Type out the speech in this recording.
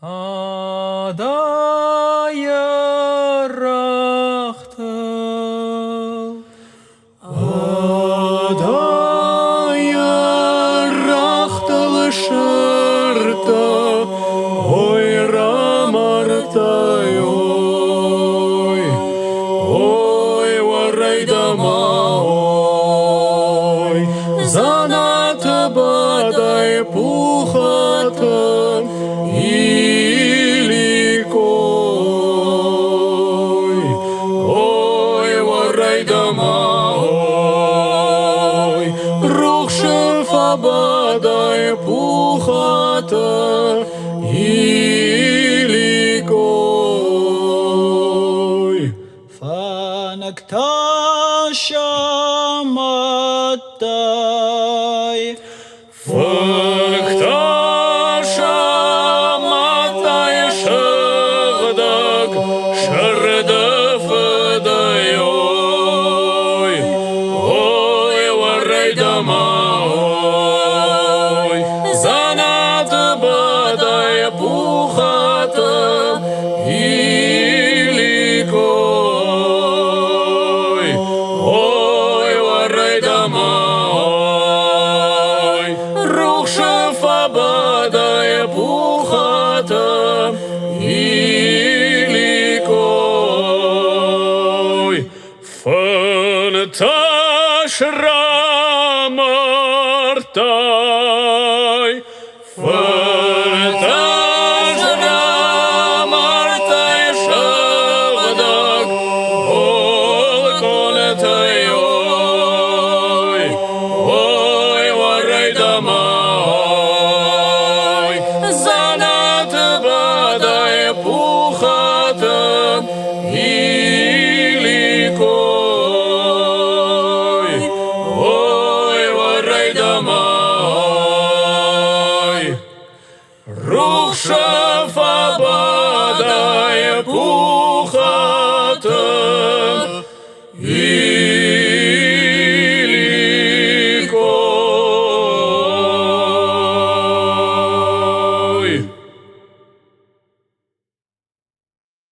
Adaya rachtel, Adaya rachtel shirta, oy ramartay oy waraydama oy zanat baday puchatan ilikoy oy waraydama oy ruch shefa baday puchatan ilikoy Fanakta shamatay, Fanakta shamatay shagdag shardaf dayoy oy waraydama oy zanat baday puchata ilikoy oy waraydama oy ruch shefa baday puchata ilikoy Fantash